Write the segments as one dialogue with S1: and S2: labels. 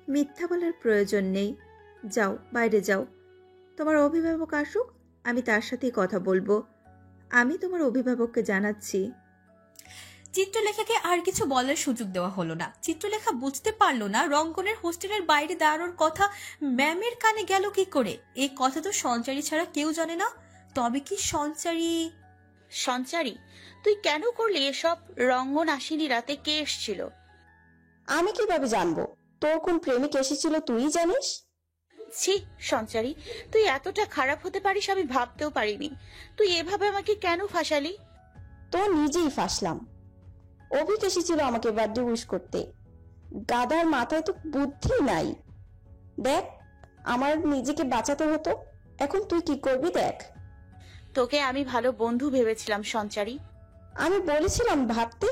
S1: মিথ্যা বলার প্রয়োজন নেই। যাও, বাইরে যাও। তোমার অভিভাবক আসুক, আমি তার সাথেই কথা বলবো। আমি তোমার অভিভাবককে জানাচ্ছি।
S2: চিত্রলেখাকে আর কিছু বলার সুযোগ দেওয়া হলো না। চিত্রলেখা বুঝতে পারলো না রঙ্গনের হোস্টেলের বাইরে দাঁড়ানোর কথা ম্যামের কানে গেল কি করে। এই কথা তো সঞ্চারী ছাড়া কেউ জানে না। তবে কি সঞ্চারী?
S3: সঞ্চারী, তুই কেন করলি এসব? রঙ্গন আসেনি রাতে, কে এসেছিল?
S4: আমি কিভাবে জানবো? তোর কোন প্রেমিক এসেছিল তুই জানিস?
S3: ছি সঞ্চারী, তুই এতটা খারাপ হতে পারিস আমি ভাবতেও পারিনি। তুই এভাবে আমাকে কেন ফাঁসালি?
S4: তো নিজেই ফাঁসলাম। অভিক এসেছিল আমাকে বার্থডে উইশ করতে। গাধার মাথায় তো বুদ্ধি নাই। দেখ, আমার নিজেকে বাঁচাতে হতো, এখন তুই কি করবি দেখ।
S3: তোকে আমি ভালো বন্ধু ভেবেছিলাম সঞ্চারী।
S4: আমি বলেছিলাম ভাবতে।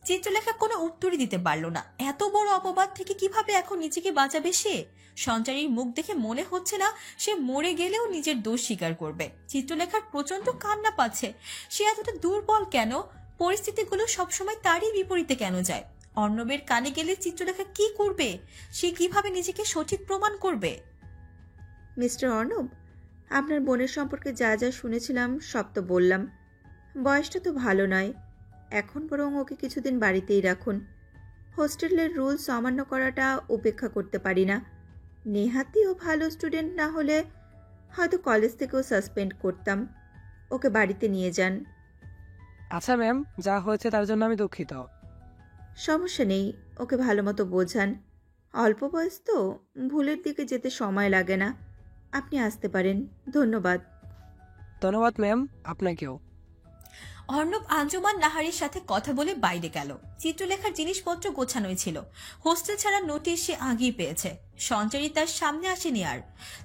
S2: চিত্রলেখা কোনো উত্তরই দিতে পারল না। এত বড় অপবাদ থেকে কিভাবে এখন নিজেকে বাঁচাবে সে? সঞ্চারীর মুখ দেখে মনে হচ্ছে না সে মরে গেলেও নিজের দোষ স্বীকার করবে। চিত্রলেখার প্রচন্ড কান্না পাচ্ছে। সে এতটা দুর্বল কেন? পরিস্থিতিগুলো সবসময় তারই বিপরীতে কেন যায়? অর্ণবের কানে গেলে চিত্রলেখা কি করবে? সে কিভাবে নিজেকে সঠিক প্রমাণ করবে?
S1: মিস্টার অর্ণব, আপনার বোনের সম্পর্কে যা যা শুনেছিলাম সব তো বললাম। বয়সটা তো ভালো নয়। এখন বরং ওকে কিছুদিন বাড়িতেই রাখুন। হোস্টেলের রুলস অমান্য করাটা উপেক্ষা করতে পারি না। নেহাতিও ভালো স্টুডেন্ট না হলে হয়তো কলেজ থেকেও সাসপেন্ড করতাম। ওকে বাড়িতে নিয়ে যান।
S5: আচ্ছা ম্যাম, যা হয়েছে তার জন্য আমি দুঃখিত।
S1: সমস্যা নেই, ওকে ভালো মতো বোঝান। অল্প বয়স তো, ভুলের দিকে যেতে সময় লাগে না। আপনি আসতে পারেন। ধন্যবাদ।
S5: ধন্যবাদ ম্যাম, আপনাকেও।
S2: অর্ণব আঞ্জুমান নাহারির সাথে কথা বলে বাইরে গেল। চিত্রলেখার জিনিসপত্র গোছানোই ছিল। হোস্টেল ছাড়া নোটিশ সে আগেই পেয়েছে। সঞ্চারী তার সামনে আসেনি আর।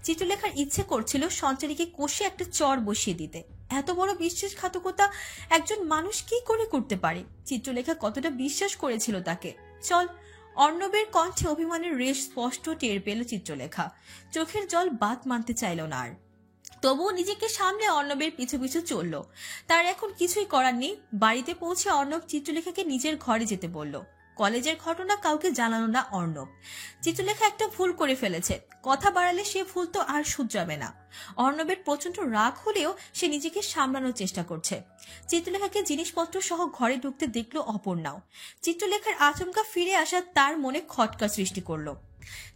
S2: চিত্রলেখার ইচ্ছে করছিল সঞ্চারীকে কষে একটা চর বসিয়ে দিতে। এত বড় বিশ্বাসঘাতকতা একজন মানুষ কি করে করতে পারে? চিত্রলেখা কতটা বিশ্বাস করেছিল তাকে। চল। অর্ণবের কণ্ঠে অভিমানের রেশ স্পষ্ট টের পেল চিত্রলেখা। চোখের জল বাদ মানতে চাইল না আর। তবুও নিজেকে সামলে অর্ণবের পিছু পিছু চলল। তার এখন কিছুই করার নেই। বাড়িতে পৌঁছে অর্ণব চিত্রলেখাকে নিজের ঘরে যেতে বলল। কলেজের ঘটনা কাউকে জানালো না অর্ণব। চিত্রলেখা একটা ভুল করে ফেলেছে। কথা বাড়ালে সে ভুল তো আর শুধরাবে না। অর্ণবের প্রচন্ড রাগ হলেও সে নিজেকে সামলানোর চেষ্টা করছে। চিত্রলেখাকে জিনিসপত্র সহ ঘরে ঢুকতে দেখলো অপর্ণাও। চিত্রলেখার আচমকা ফিরে আসা তার মনে খটকা সৃষ্টি করলো।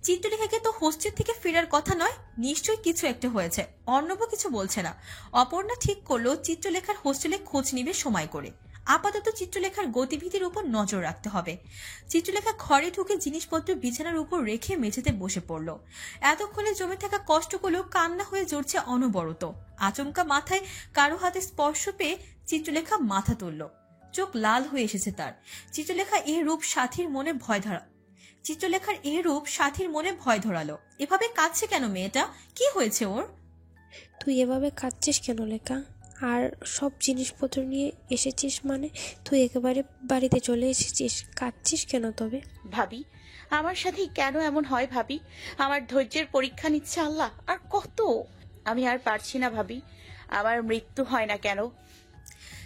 S2: চিত্রলেখাকে তো হোস্টেল থেকে ফেরার কথা নয়, নিশ্চয়ই কিছু একটা হয়েছে। অর্ণবও কিছু বলছে না। অপর্ণা ঠিক করলো চিত্রলেখার হোস্টেলে খোঁজ নিবে সময় করে। আপাতত চিত্রলেখার গতিবিধির উপর নজর রাখতে হবে। চিত্রলেখা ঘরে ঢুকে জিনিসপত্র বিছানার উপর রেখে মেঝেতে বসে পড়ল। এতক্ষণে জমে থাকা কষ্টগুলো কান্না হয়ে জড়ছে অনবরত। আচমকা মাথায় কারো হাতে স্পর্শ পেয়ে চিত্রলেখা মাথা তুলল। চোখ লাল হয়ে এসেছে তার। চিত্রলেখা এই রূপ সাথীর মনে ভয় ধরালো। এভাবে কাঁদছে কেন মেয়েটা? কি হয়েছে ওর?
S6: তুই এভাবে কাঁদছিস কেন লেখা? আর সব জিনিসপত্র নিয়ে এসেছিস মানে? তুই একেবারে বাড়িতে চলে এসেছিস, কাঁদছিস কেন তবে?
S3: ভাবি, আমার সাথে কেন এমন হয় ভাবি? আমার ধৈর্যের পরীক্ষা নিচ্ছে আল্লাহ। আর কত? আমি আর পারছি না ভাবি। আমার মৃত্যু হয় না কেন?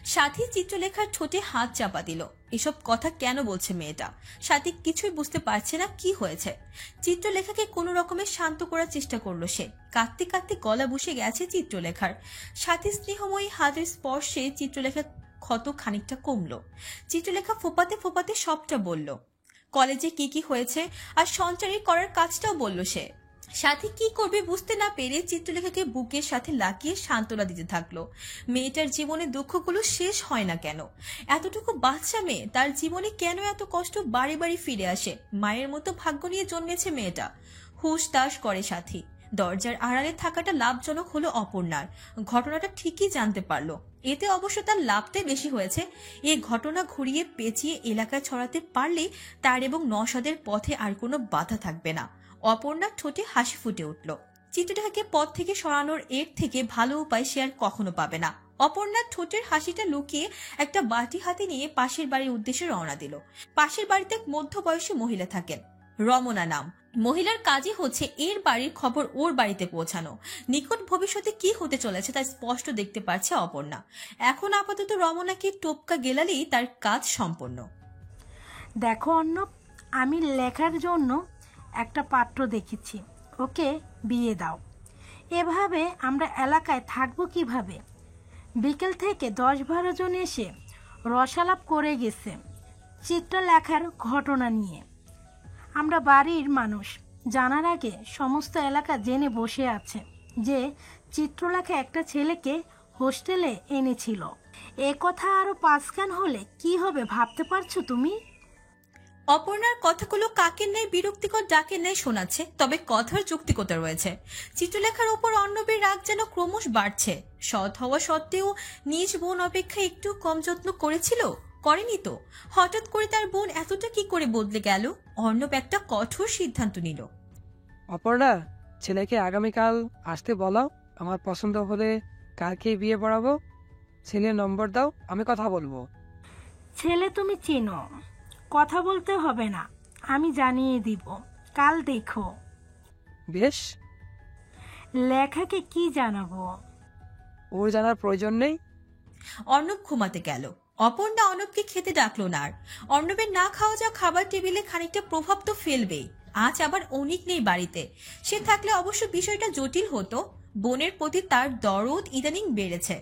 S2: সাথী চিত্রলেখার ঠোঁটে হাত চাপা দিল। এসব কথা কেন বলছে মেয়েটা? সাথী কিছুই বুঝতে পারছে না কি হয়েছে। চিত্রলেখাকে কোনো রকমে শান্ত করার চেষ্টা করলো সে। কাঁদতে কাঁদতে গলা বসে গেছে চিত্রলেখার। সাথী স্নেহময়ী হাতের স্পর্শে চিত্রলেখার ক্ষত খানিকটা কমলো। চিত্রলেখা ফোপাতে ফোপাতে সবটা বলল। কলেজে কি কি হয়েছে আর সঞ্চারী করার কাজটাও বলল সে। সাথী কি করবে বুঝতে না পেরে চিত্রলেখাকে বুকের সাথে লাগিয়ে সান্ত্বনা দিতে থাকলো। মেয়েটার জীবনে দুঃখগুলো শেষ হয় না কেন? এতটুকু বাচ্চা মেয়ে, তার জীবনে কেন এত কষ্ট বাড়ি বাড়ি ফিরে আসে? মায়ের মতো ভাগ্য নিয়ে জন্মেছে মেয়েটা। হুশ তাস করে সাথী। দরজার আড়ালে থাকাটা লাভজনক হলো অপর্ণার। ঘটনাটা ঠিকই জানতে পারলো। এতে অবশ্য তার লাভটাই বেশি হয়েছে। এ ঘটনা ঘুরিয়ে পেঁচিয়ে এলাকায় ছড়াতে পারলে তার এবং নওশাদের পথে আর কোনো বাধা থাকবে না। অপর্ণার ঠোঁটে হাসি ফুটে উঠল। চিত্রটাকে পথ থেকে সরানোর এর থেকে ভালো উপায় সে আর কখনো পাবে না। অপর্ণার ঠোঁটের হাসিটা লুকিয়ে একটা বাটি হাতে নিয়ে পাশের বাড়ির উদ্দেশ্যে রওনা দিল। পাশের বাড়িতে এক মধ্যবয়সী মহিলা থাকেন, রমনা নাম। মহিলার কাজই হচ্ছে এর বাড়ির খবর ওর বাড়িতে পৌঁছানো। নিকট ভবিষ্যতে কি হতে চলেছে তা স্পষ্ট দেখতে পাচ্ছে অপর্ণা। এখন আপাতত রমনাকে টোপকা গেলালেই তার কাজ সম্পন্ন।
S7: দেখো অর্ণব, আমি লেখার জন্য একটা পাত্র দেখেছি, ওকে বিয়ে দাও। এভাবে আমরা এলাকায় থাকবো কিভাবে? বিকেল থেকে 10-12 জন এসে রসালাপ করে গেছে চিত্রলেখার ঘটনা নিয়ে। আমরা বাড়ির মানুষ জানার আগে সমস্ত এলাকা জেনে বসে আছে যে চিত্রলেখা একটা ছেলেকে হোস্টেলে এনেছিল। এ কথা আরো 5 কান হলে কি হবে ভাবতে পারছো তুমি?
S2: অপর্ণার কথাগুলো কাকের ন্যায় বিরক্তিকর ডাকের ন্যায় শোনাচ্ছে, তবে কথার যৌক্তিকতা রয়েছে। চিত্রলেখার ওপর অর্ণবের রাগ যেন ক্রমশ বাড়ছে। সৎ হওয়া সত্ত্বেও নিজ বোন অপেক্ষা একটু কম যত্ন করেছিল? করেনি তো। হঠাৎ করে তার বোন এতটা কি করে বদলে গেল? অর্ণব একটা কঠোর সিদ্ধান্ত নিল।
S5: অপর্ণা, ছেলেকে আগামীকাল আসতে বলো। আমার পছন্দ হলে কালকে বিয়ে পড়াবো। ছেলের নম্বর দাও, আমি কথা বলবো।
S7: ছেলে তুমি চেনো, কথা বলতে হবে না, আমি জানিয়ে দিব। কাল দেখো।
S5: বেশ।
S7: লেখাকে কি জানাবো?
S5: ওর জানার প্রয়োজন নেই।
S2: অর্ণব ঘুমাতে গেল। অপর্ণা অর্ণবকে খেতে ডাকলো না আর। অর্ণবের না খাওয়া যা খাবার টেবিলে খানিকটা প্রভাব তো ফেলবেই। আজ আবার অনিক নেই বাড়িতে। সে থাকলে অবশ্য বিষয়টা জটিল হতো। বোনের প্রতি তার দরদ ইদানিং বেড়েছে।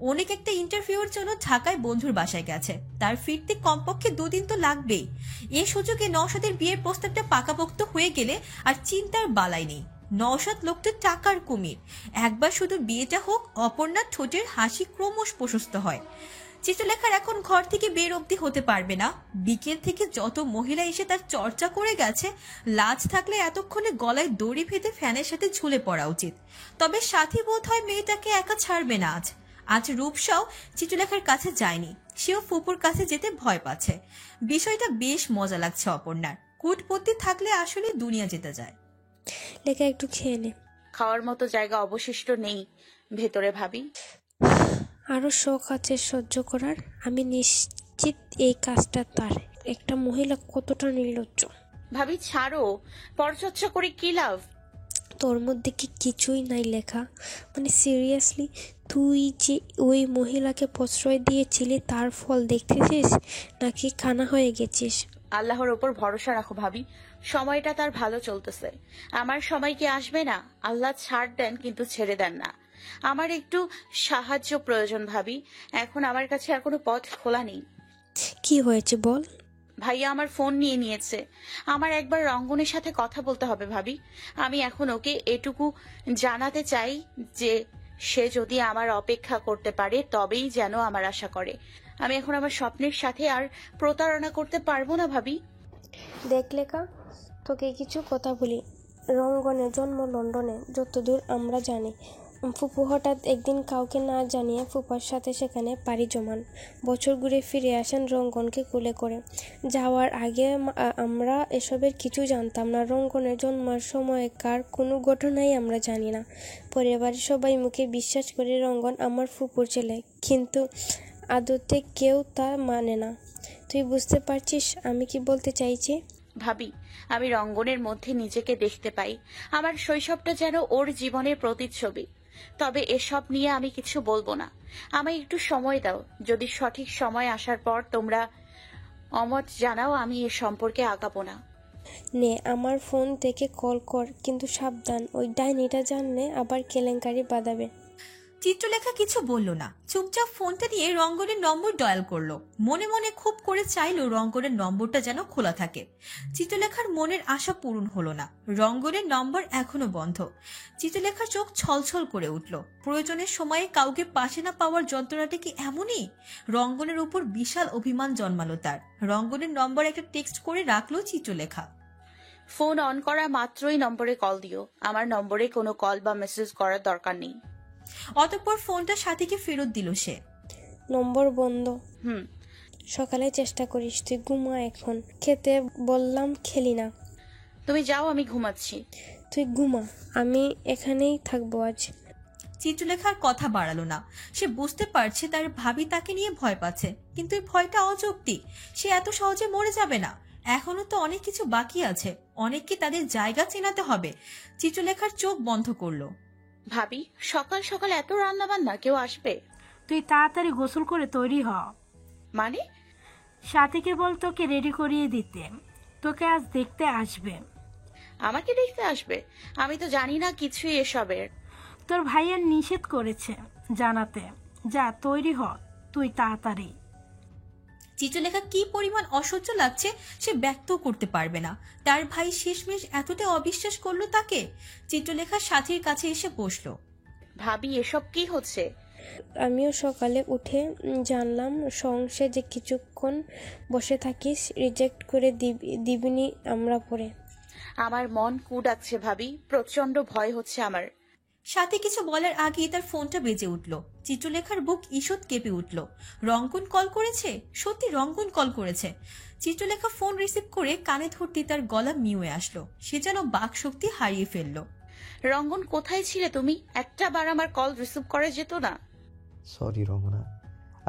S2: অনেক একটা ইন্টারভিউর জন্য ঢাকায় বন্ধুর বাসায় গেছে। তার ফিরতে কমপক্ষে 2 দিন তো লাগবেই। এ সুযোগে নওশাদের বিয়ের প্রস্তাবটা পাকাপোক্ত হয়ে গেলে আর চিন্তার বালাই নেই। নওশাদ লোকটা টাকার কুমির। একবার শুধু বিয়েটা হোক, অপর্ণার ঠোঁটের হাসি ক্রমশ প্রশস্ত হয়। চিত্রলেখার এখন ঘর থেকে বের অব্দি হতে পারবে না। বিকেল থেকে যত মহিলা এসে তার চর্চা করে গেছে, লাজ থাকলে এতক্ষণে গলায় দড়ি বেঁধে ফ্যানের সাথে ঝুলে পড়া উচিত। তবে সাথী বোধ হয় মেয়েটাকে একা ছাড়বে না আজ। আজ রূপসাও চিত্রলেখার কাছে যায়নি। সেও ফুপুর কাছে যেতে ভয় পাচ্ছে। বিষয়টা বেশ মজা লাগছে অপর্ণার। কূটপতি থাকলে আসলে দুনিয়া যেতে যায়।
S6: লেখা একটু খেয়ে নে।
S3: খাওয়ার মতো জায়গা অবশিষ্ট নেই ভেতরে ভাবি।
S6: আরো শখ আছে সহ্য করার। আমি নিশ্চিত এই কাজটা তার। একটা মহিলা কতটা নির্লজ্জ।
S3: ভাবি ছাড়ো, পরচর্চা করে কি লাভ?
S6: তোর মধ্যে কি কিছুই নাই লেখা? মানে সিরিয়াসলি, তুই যে ওই মহিলাকে প্রশ্রয় দিয়েছিলি তার ফল দেখতেছিস নাকি কানা হয়ে গেছিস?
S3: আল্লাহর ওপর ভরসা রাখো ভাবি, সময়টা তার ভালো চলতেছে। আমার সময় কি আসবে না? আল্লাহ ছাড় দেন কিন্তু ছেড়ে দেন না। আমার একটু সাহায্য প্রয়োজন ভাবি। এখন আমার কাছে আর কোনো পথ খোলা নেই।
S6: কি হয়েছে বল?
S3: ভাইয়া আমার ফোন নিয়ে নিয়েছে। আমার একবার রঙ্গনের সাথে কথা বলতে হবে ভাবি। আমি এখন ওকে এটুকু জানাতে চাই যে সে যদি আমার অপেক্ষা করতে পারে তবেই যেন আমার আশা করে। আমি এখন আমার স্বপ্নের সাথে আর প্রতারণা করতে পারবো না ভাবি।
S6: দেখ লেখা, তোকে কিছু কথা বলি। রঙ্গনের জন্ম লন্ডনে, যতদূর আমরা জানি। ফুপু হঠাৎ একদিন কাউকে না জানিয়ে ফুপার সাথে সেখানে পাড়ি জমান। বছর ঘুরে ফিরে আসেন রঙ্গনকে কোলে করে। যাওয়ার আগে আমরা এসবের কিছু জানতাম না। রঙ্গনের জন্মের সময়কার কোনো ঘটনাই আমরা জানি না। পরিবারের সবাই মুখে বিশ্বাস করে রঙ্গন আমার ফুপুর ছেলে, কিন্তু আদতে কেউ তা মানে না। তুই বুঝতে পারছিস আমি কি বলতে চাইছি?
S3: ভাবি, আমি রঙ্গনের মধ্যে নিজেকে দেখতে পাই। আমার শৈশবটা যেন ওর জীবনের প্রতিচ্ছবি। তবে এসব নিয়ে আমি কিছু বলবো না। আমায় একটু সময় দাও। যদি সঠিক সময় আসার পর তোমরা অমত জানাও, আমি এ সম্পর্কে আগাবো না।
S6: নে, আমার ফোন থেকে কল কর, কিন্তু সাবধান, ওই ডাইনিটা জানলে আবার কেলেঙ্কারি বাঁধাবে।
S2: চিত্রলেখা কিছু বলল না, চুপচাপ ফোনটা নিয়ে রঙ্গনের নম্বর ডায়াল করলো। মনে মনে খুব করে চাইলো রঙ্গনের নম্বরটা যেন খোলা থাকে। চিত্রলেখার মনের আশা পূরণ হলো না। রঙ্গনের নম্বর এখনো বন্ধ। চিত্রলেখার চোখ ছলছল করে উঠল। প্রয়োজনের সময়ে কাউকে পাশে না পাওয়ার যন্ত্রণাটা কি এমনই? রঙ্গনের উপর বিশাল অভিমান জন্মালো তার। রঙ্গনের নম্বর একটা টেক্সট করে রাখলো চিত্রলেখা।
S3: ফোন অন করা মাত্রই নম্বরে কল দিও। আমার নম্বরে কোনো কল বা মেসেজ করার দরকার নেই।
S2: অতঃপর ফোনটা সাথীকে ফেরত দিল সে।
S6: নম্বর বন্ধ।
S3: সকালে
S6: চেষ্টা করিস। তুই ঘুমা এখন। খেতে বললাম, খেলি না।
S3: তুমি যাও, আমি ঘুমাচ্ছি।
S6: তুই ঘুমা, আমি এখানেই থাকবো আজ।
S2: চিত্রলেখার কথা বাড়ালো না। সে বুঝতে পারছে তার ভাবি তাকে নিয়ে ভয় পাচ্ছে, কিন্তু এই ভয়টা অযৌক্তিক। সে এত সহজে মরে যাবে না। এখনো তো অনেক কিছু বাকি আছে। অনেককে তাদের জায়গা চেনাতে হবে। চিত্রলেখার চোখ বন্ধ করলো।
S3: ভাবি, সকাল সকাল এত রান্না বান্না, কেউ আসবে?
S7: তুই তাড়াতাড়ি গোসল করে তৈরি হ।
S3: মানে?
S7: সাথীকে বল তোকে রেডি করিয়ে দিতে। তোকে আজ দেখতে আসবে।
S3: আমাকে দেখতে আসবে? আমি তো জানি না কিছুই এসবের।
S7: তোর ভাইয়ের নিষেধ করেছে জানাতে। যা তৈরি হ তুই তাড়াতাড়ি।
S2: চিত্রলেখা কি পরিমাণ অসহ্য লাগছে সে ব্যক্তও করতে পারবে না। তার ভাই শেষমেশ এতটা অবিশ্বাস করলো তাকে। চিত্রলেখা সাথীর কাছে এসে বসলো।
S3: ভাবি, এসব কি হচ্ছে?
S6: আমিও সকালে উঠে জানলাম সংসে যে কিছুক্ষণ বসে থাকিস রিজেক্ট করে দিবিনি আমরা পরে।
S3: আমার মন কুডাচ্ছে ভাবি, প্রচন্ড ভয় হচ্ছে আমার।
S2: সাথে কিছু বলার আগেই তার ফোনটা বেজে উঠল। চিত্রলেখার বুক ঈষৎ কেঁপে উঠল। রঙ্গন কল করেছে, সত্যি রঙ্গন কল করেছে। চিত্রলেখা ফোন রিসিভ করে কানে ধরতে তার গলা মিউয়ে আসলো। সে যেন বাক শক্তি হারিয়ে ফেললো।
S3: রঙ্গন, কোথায় ছিলে তুমি? একটা বার আমার কল রিসিভ করে যেত না?
S8: সরি রমনা,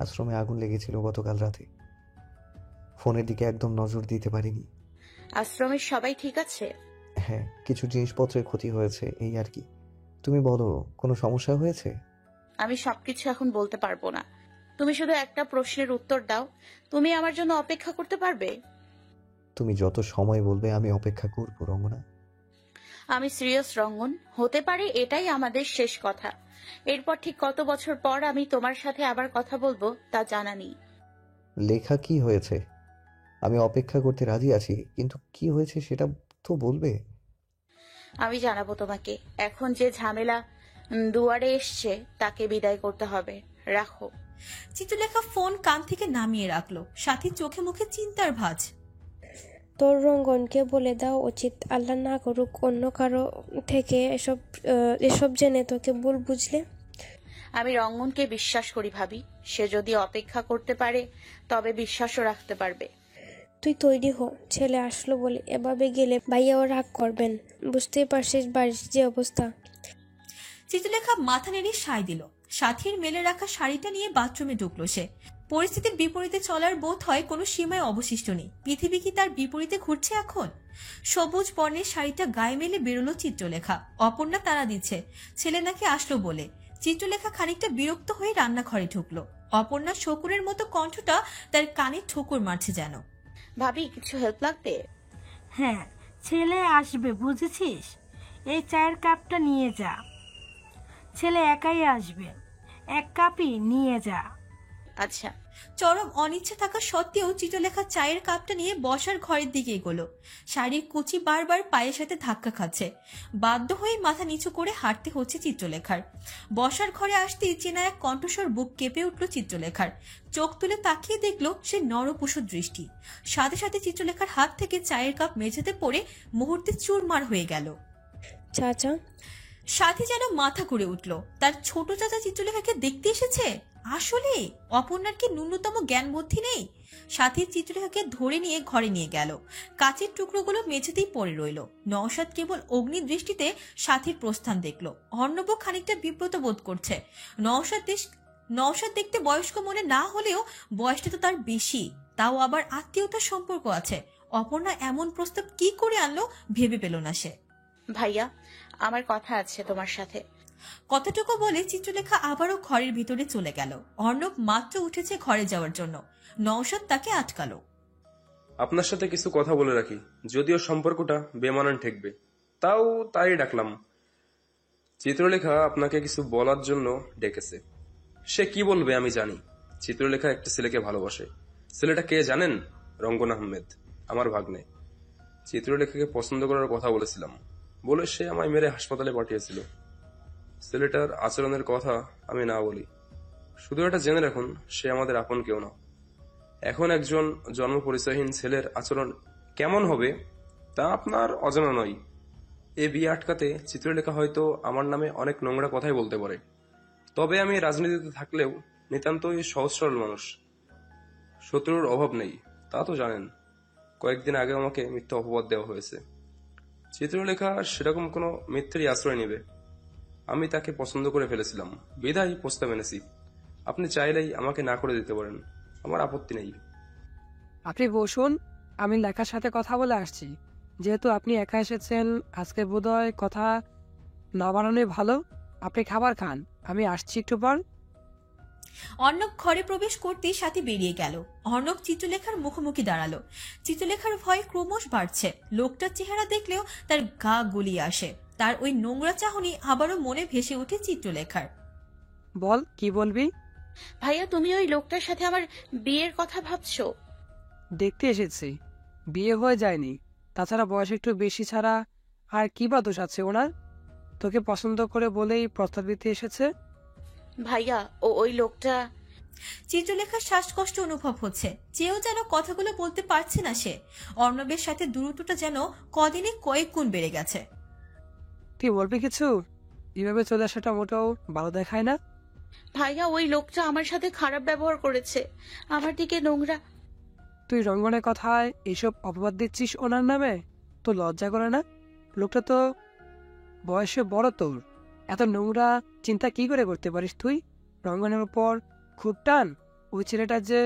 S8: আশ্রমে আগুন লেগেছিল গতকাল রাতে, ফোনের দিকে একদম নজর দিতে পারিনি।
S3: আশ্রমের সবাই ঠিক আছে?
S8: হ্যাঁ, কিছু জিনিসপত্রের ক্ষতি হয়েছে, এই আর কি। তুমি বলো, কোনো সমস্যা হয়েছে?
S3: আমি সবকিছু এখন বলতে পারবো না। তুমি শুধু একটা প্রশ্নের উত্তর দাও, তুমি আমার জন্য অপেক্ষা করতে পারবে?
S8: তুমি যত সময় বলবে আমি অপেক্ষা করবো রমনা।
S3: আমি সিরিয়াস রঙ্গন, হতে পারে এটাই আমাদের শেষ কথা। এরপর ঠিক কত বছর পর আমি তোমার সাথে আবার কথা বলবো তা জানা নেই।
S8: লেখা কি হয়েছে? আমি অপেক্ষা করতে রাজি আছি, কিন্তু কি হয়েছে সেটা তো বলবে।
S3: আমি জানাবো তোমাকে। এখন যে ঝামেলা দুয়ারে এসছে তাকে বিদায় করতে হবে। রাখো।
S2: চিত্রলেখা ফোন কান থেকে নামিয়ে রাখলো। সাথী চোখে মুখে চিন্তার ভাঁজ।
S6: তোর রঙ্গনকে বলে দেওয়া উচিত, আল্লাহ না করুক অন্য কারো থেকে এসব জেনে তোকে ভুল বুঝলে।
S3: আমি রঙ্গনকে বিশ্বাস করি ভাবি। সে যদি অপেক্ষা করতে পারে তবে বিশ্বাসও রাখতে পারবে।
S6: তুই তৈরি হ, ছেলে আসলো বলে এভাবে গেলে ভাইয়াও রাগ করবেন। বুঝতেই পারছিস বাড়ির যে অবস্থা।
S2: চিত্রলেখা মাথা নেড়ে সায় দিল। সাথীর মেলে রাখা শাড়িটা নিয়ে বাথরুমে ঢুকলো সে। পরিস্থিতির বিপরীতে চলার বোধ হয় কোনো সীমায় অবশিষ্ট নেই। পৃথিবী কি তার বিপরীতে ঘুরছে এখন? সবুজ বর্ণের শাড়িটা গায়ে মেলে বেরোলো চিত্রলেখা। অপর্ণা তাড়া দিচ্ছে, ছেলে নাকি আসলো বলে। চিত্রলেখা খানিকটা বিরক্ত হয়ে রান্নাঘরে ঢুকলো। অপর্ণা শকুরের মতো কণ্ঠটা তার কানে ঠোকর মারছে যেন।
S3: ভাবি, কিছু হেল্প লাগবে?
S7: হ্যাঁ, ছেলে আসবে বুঝেছিস? এই চায়ের কাপটা নিয়ে যা। ছেলে একাই আসবে, এক কাপই নিয়ে যা।
S3: আচ্ছা।
S2: চরম অনিচ্ছা থাকা সত্ত্বেও চিত্রলেখা চায়ের কাপটা নিয়ে বসার ঘরের দিকে এগোলো। শাড়ির কুচি বারবার পায়ের সাথে ধাক্কা খাচ্ছে। বাধ্য হয়ে মাথা নিচু করে হাঁটতে হচ্ছে চিত্রলেখার। বসার ঘরে আসতেই চেনা এক কণ্ঠস্বর বুক কেঁপে উঠল চিত্রলেখার। চোখ তুলে তাকিয়ে দেখলো সে নরপশুর দৃষ্টি। সাথে সাথে চিত্রলেখার হাত থেকে চায়ের কাপ মেঝেতে পড়ে মুহূর্তে চুরমার হয়ে গেল।
S6: চাচা।
S2: সাথী যেন মাথা ঘুরে উঠল। তার ছোট চাচা চিত্রলেখাকে দেখতে এসেছে। আসলে অপর্ণার কি ন্যূনতম জ্ঞান বুদ্ধি নেই? সাথীর চিত্রলেখাকে ধরে নিয়ে ঘরে নিয়ে গেল। কাচের টুকরোগুলো মেঝেতেই পড়ে রইল। নওশাদ কেবল অগ্নি দৃষ্টিতে সাথীর প্রস্থান দেখলো। অর্ণব খানিকটা বিব্রত বোধ করছে। নওশাদ দেখতে বয়স্ক মনে না হলেও বয়সটা তো তার বেশি, তাও আবার আত্মীয়তার সম্পর্ক আছে। অপর্ণা এমন প্রস্তাব কি করে আনলো ভেবে পেল না সে।
S3: ভাইয়া, আমার কথা আছে তোমার সাথে।
S2: কথাটুকু বলে চিত্রলেখা আবারও ঘরের ভিতরে চলে গেল। অর্ণব মাত্র উঠেছে ঘরে যাওয়ার জন্য, নওশাদ তাকে আটকালো।
S9: আপনার সাথে কিছু কথা বলে রাখি, যদিও সম্পর্কটা বেমানান ঠেকবে, তাও তাই ডাকলাম। চিত্রলেখা আপনাকে কিছু বলার জন্য ডেকেছে। সে কি বলবে আমি জানি। চিত্রলেখা একটা ছেলেকে ভালোবাসে। ছেলেটা কে জানেন? রঙ্গন আহমেদ, আমার ভাগ্নে। চিত্রলেখাকে পছন্দ করার কথা বলেছিলাম বলে সে আমায় মেরে হাসপাতালে পাঠিয়েছিল। ছেলেটার আচরণের কথা আমি না বলি, শুধু এটা জেনে রাখুন, সে আমাদের আপন কেউ না। এখন একজন জন্ম পরিচয়হীন ছেলের আচরণ কেমন হবে তা আপনার অজানা নয়। এ বিয়ে আটকাতে চিত্রলেখা হয়তো আমার নামে অনেক নোংরা কথাই বলতে পারে, তবে আমি রাজনীতিতে থাকলেও নিতান্তই সহজ সরল মানুষ। শত্রুর অভাব নেই, তা তো জানেন। কয়েকদিন আগে আমাকে মিথ্যা অপবাদ দেওয়া হয়েছে। চিত্রলেখা সেরকম কোনো মিথ্যেরই আশ্রয় নেবে। আমি তাকে পছন্দ করে ফেলেছিলাম, বিধায় প্রস্তাব এনেছি। আপনি চাইলেই আমাকে না করে দিতে পারেন, আমার আপত্তি নেই।
S5: আপনি বসুন, আমি লেখার সাথে কথা বলে আসছি। যেহেতু আপনি একা এসেছেন, আজকে বোধহয় কথা না বাড়ানোই ভালো। আপনি খাবার খান, আমি আসছি একটু পর।
S2: অর্ণব ঘরে প্রবেশ করতেই সাথে বেরিয়ে গেল। অর্ণব চিত্রলেখার মুখোমুখি দাঁড়ালো। চিত্রলেখার ভয় ক্রমশ বাড়ছে। লোকটার চেহারা দেখলেও তার গা গুলিয়ে আসে। তার ওই নোংরা চাহনি আবারও মনে ভেসে ওঠে চিত্রলেখার।
S5: বল, কি বলবি?
S3: ভাইয়া, তুমি ওই লোকটার সাথে আমার বিয়ের কথা ভাবছো?
S5: দেখতে এসেছি, বিয়ে হয়ে যায়নি। তাছাড়া বয়স একটু বেশি ছাড়া আর কি বা দোষ আছে ওনার? তোকে পছন্দ করে বলেই প্রস্তাব দিতে এসেছে।
S3: ভাইয়া, ওই লোকটা।
S2: চিত্রলেখার শ্বাসকষ্ট অনুভব হচ্ছে। চেয়েও যেন কথাগুলো বলতে পারছে না সে। অর্ণবের সাথে দূরত্বটা যেন কদিনে কয়েক গুণ বেড়ে গেছে।
S5: তুই বলবি কিছু? এভাবে চলে আসাটা মোটেও ভালো দেখায় না।
S3: ভাইয়া, ওই লোকটা আমার সাথে খারাপ ব্যবহার করেছে, আমার দিকে নোংরা।
S5: তুই রঙ্গনের কথায় এইসব অপবাদ দিচ্ছিস ওনার নামে? তো লজ্জা করে না? লোকটা তো বয়সে বড় তোর। এত নোংরা চিন্তা কি করে করতে পারিস তুই? রঙ্গনের উপর খুব টান। ওই ছেলেটার যে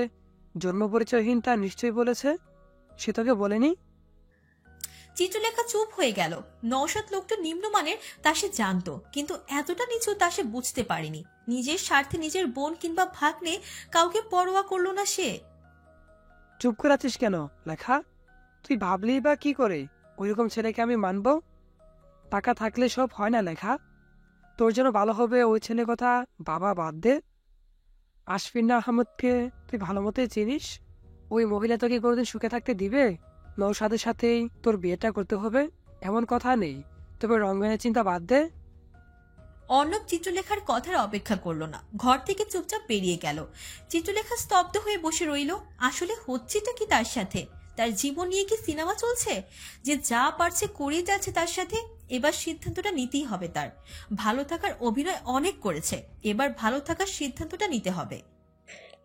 S5: জন্ম পরিচয়হীন তা নিশ্চয়ই বলেছে। সে তোকে বলেনি?
S2: চিত্রলেখা চুপ হয়ে গেল। নওশাদ লোকটা নিম্নমানের তা সে জানতো, কিন্তু এতটা নিচু তা সে বুঝতে পারেনি। নিজের স্বার্থে নিজের বোন কিংবা ভাগ্নে কাউকে পরোয়া করলো না সে।
S5: চুপ করে আছিস কেন লেখা? তুই ভাবলি বা কি করে ওইরকম ছেলেকে আমি মানব? টাকা থাকলে সব হয় না লেখা। তোর যেন ভালো হবে ওই ছেলে কথা বাবা বাদ দে। আশফিনা আহমদকে তুই ভালো মতোই চিনিস। ওই মহিলা তোকে কোনোদিন সুখে থাকতে দিবে? নওশাদের সাথেই তোর বিয়েটা করতে হবে এমন কথা নেই। তবে রঙ্গনের চিন্তা বাদ দে।
S2: অর্ণব চিত্রলেখার কথার অপেক্ষা করলো না, ঘর থেকে চুপচাপ বেরিয়ে গেল। চিত্রলেখা স্তব্ধ হয়ে বসে রইল। আসলে হচ্ছেটা কি তার সাথে? তার জীবন নিয়ে কি সিনেমা চলছে? যে যা পারছে করেই যাচ্ছে তার সাথে। এবার সিদ্ধান্তটা নিতেই হবে তার। ভালো থাকার অভিনয় অনেক করেছে, এবার ভালো থাকার সিদ্ধান্তটা নিতে হবে।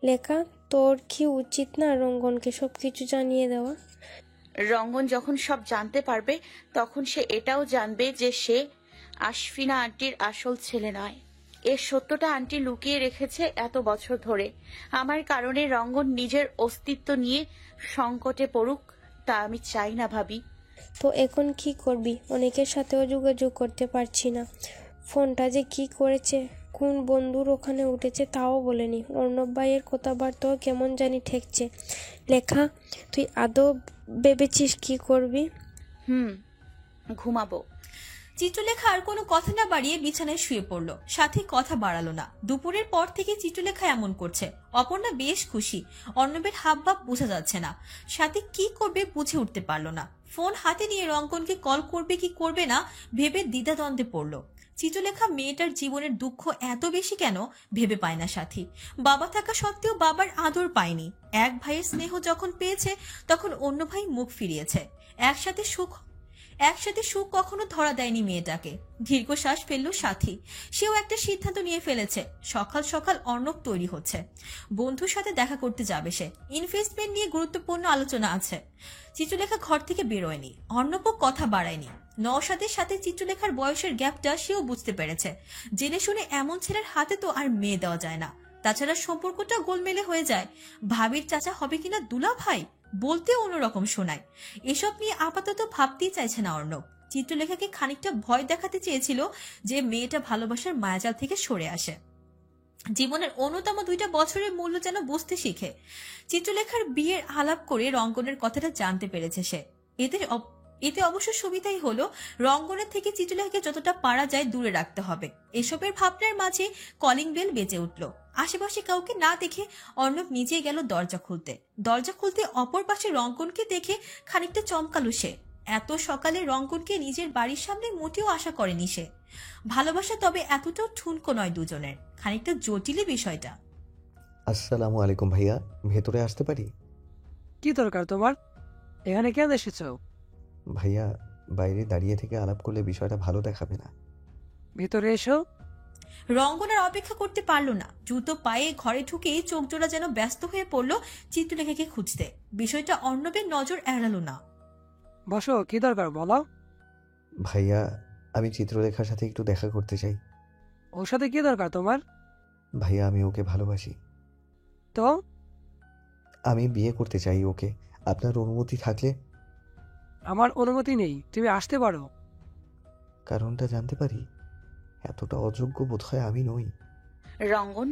S6: লেখা, তোর কি উচিত না রঙ্গনকে সবকিছু জানিয়ে দেওয়া?
S3: রঙ্গন যখন সব জানতে পারবে তখন সে এটাও জানবে যে সে আশফিনা আন্টির আসল ছেলে নয়। এর সত্যটা আন্টি লুকিয়ে রেখেছে এত বছর ধরে। আমার কারণে রঙ্গন নিজের অস্তিত্ব নিয়ে সংকটে পড়ুক, তা আমি চাই না ভাবি।
S6: তো এখন কি করবি? অনেকের সাথেও যোগাযোগ করতে পারছি না। ফোনটা যে কি করেছে, কোন বন্ধুর ওখানে উঠেছে তাও বলেনি। অর্ণব ভাইয়ের কথাবার্তাও কেমন জানি ঠেকছে। লেখা, তুই আদৌ ভেবেছিস কি করবি?
S3: ঘুমাবো।
S2: চিত্রলেখা আর কোনো কথা না বাড়িয়ে বিছানায় শুয়ে পড়লো। সাথে কথা বাড়ালো না। দুপুরের পর থেকে চিত্রলেখা এমন করছে। অপর্ণা বেশ খুশি। অর্ণবের হাবভাব বোঝা যাচ্ছে না। সাথে কি করবে বুঝে উঠতে পারলো না। ফোন হাতে নিয়ে রঙ্গনকে কল করবে কি করবে না ভেবে দ্বিধাদ্বন্দ্বে পড়লো। চিত্রলেখা মেয়েটার জীবনের দুঃখ এত বেশি কেন ভেবে পায় না সাথী। বাবা থাকা সত্ত্বেও বাবার আদর পায়নি। এক ভাইয়ের স্নেহ যখন পেয়েছে তখন অন্য ভাই মুখ ফিরিয়েছে। একসাথে সুখ কখনো ধরা দেয়নি মেয়েটাকে। দীর্ঘশ্বাস ফেললো সাথী। সেও একটা সিদ্ধান্ত নিয়ে ফেলেছে। সকাল সকাল অর্ণব তৈরি হচ্ছে। বন্ধুর সাথে দেখা করতে যাবে সে। ইনভেস্টমেন্ট নিয়ে গুরুত্বপূর্ণ আলোচনা আছে। চিত্রলেখা ঘর থেকে বেরোয়নি। অর্ণবও কথা বাড়ায়নি। নওশাদের সাথে চিত্রলেখার বয়সের গ্যাপটা সেও বুঝতে পেরেছে। জেনে শুনে এমন ছেলের হাতে তো আর মেয়ে দেওয়া যায় না। তাছাড়া সম্পর্কটা গোলমেলে হয়ে যায়। ভাবির চাচা হবে কিনা দুলা ভাই বলতে অন্যরকম শোনায়। এসব নিয়ে আপাতত ভাবতেই চাইছে না অর্ণব। চিত্রলেখাকে খানিকটা ভয় দেখাতে চেয়েছিল যে মেয়েটা ভালোবাসার মায়াজাল থেকে সরে আসে। জীবনের অন্যতম 2টা বছরের মূল্য যেন বুঝতে শিখে। চিত্রলেখার বিয়ের আলাপ করে রঙ্গনের কথাটা জানতে পেরেছে সে। এতে অবশ্য সুবিধাই হলো, রঙ্গনের থেকে চিত্রলেখাকে যতটা পারা যায় দূরে রাখতে হবে। এসবের ভাবনার মাঝে কলিং বেল বেজে উঠল। আশেপাশে কাউকে না দেখে অর্ণব নিজেই গেল দরজা খুলতে অপর পাশে রঙ্গনকে দেখে খানিকটা চমকালো সে। এত সকালে রঙ্গনকে নিজের বাড়ির সামনে মোটেও আশা করেনি সে। ভালোবাসা তবে এতটাও ঠুনকো নয় দুজনের। খানিকটা জটিলই বিষয়টা।
S8: আসসালামু আলাইকুম ভাইয়া, ভেতরে আসতে পারি?
S5: কি দরকার তোমার? এখানে কেন এসেছো?
S8: ভাইয়া, বাইরে দাঁড়িয়ে থেকে আলাপ করলে বিষয়টা ভালো দেখাবে না।
S5: ভেতরে এসো।
S2: রঙ্গন আর অপেক্ষা করতে পারলো না। জুতো পায়ে ঘরে ঢুকেই চোখ জোড়া যেন ব্যস্ত হয়ে পড়লো চিত্রলেখাকে খুঁজতে। বিষয়টা অর্ণবের নজর এড়ালো না।
S5: বসো, কি দরকার বলো।
S8: ভাইয়া, আমি চিত্রলেখার সাথে একটু দেখা করতে চাই।
S5: ওর সাথে কি দরকার তোমার?
S8: ভাইয়া, আমি ওকে ভালোবাসি।
S5: তো
S8: আমি বিয়ে করতে চাই ওকে। আপনার অনুমতি থাকলে।
S5: আমার অনুমতি নেই, তুমি আসতে পারো।
S8: কারণটা জানতে পারি? এতটা অযোগ্য বোধ হয় আমি নই।
S3: রঙ্গন।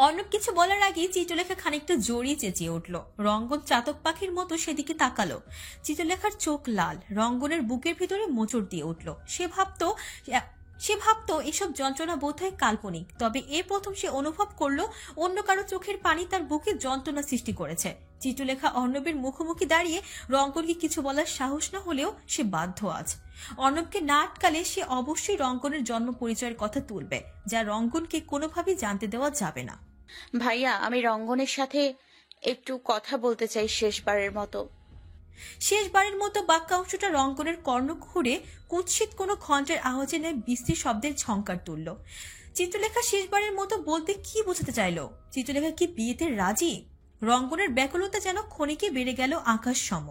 S2: অর্ণব কিছু বলার আগেই চিত্রলেখা খানিকটা জড়িয়ে চেঁচিয়ে উঠল। রঙ্গন চাতক পাখির মতো সেদিকে তাকালো। চিত্রলেখার চোখ লাল, রঙ্গনের বুকের ভিতরে মোচড় দিয়ে উঠল। সে ভাবতো এসব যন্ত্রণা বোধহয় কাল্পনিক, তবে এ প্রথম সে অনুভব করলো অন্য কারো চোখের পানি তার বুকে যন্ত্রণা সৃষ্টি করেছে। চিত্রলেখা অর্ণবের মুখোমুখি দাঁড়িয়ে রঙ্গনকে কিছু বলার সাহস না হলেও সে বাধ্য আজ। অর্ণবকে না আটকালে সে অবশ্যই রঙ্গনের জন্ম পরিচয়ের কথা তুলবে, যা রঙ্গনকে কোনোভাবেই জানতে দেওয়া যাবে না।
S3: ভাইয়া, আমি রঙ্গনের সাথে একটু কথা বলতে চাই শেষবারের মতো।
S2: শেষবারের মতো বাক্যাংশটা রঙ্গনের কর্ণকুহরে কুৎসিত কোনো ঘন্টার আওয়াজে নেয় বিশ্রী শব্দের ঝংকার তুলল। চিত্রলেখা শেষবারের মতো বলতে কি বোঝাতে চাইল? চিত্রলেখা কি বিয়েতে রাজি? রঙ্গনের ব্যাকুলতা যেন ক্ষণিকে বেড়ে গেল আকাশ সম।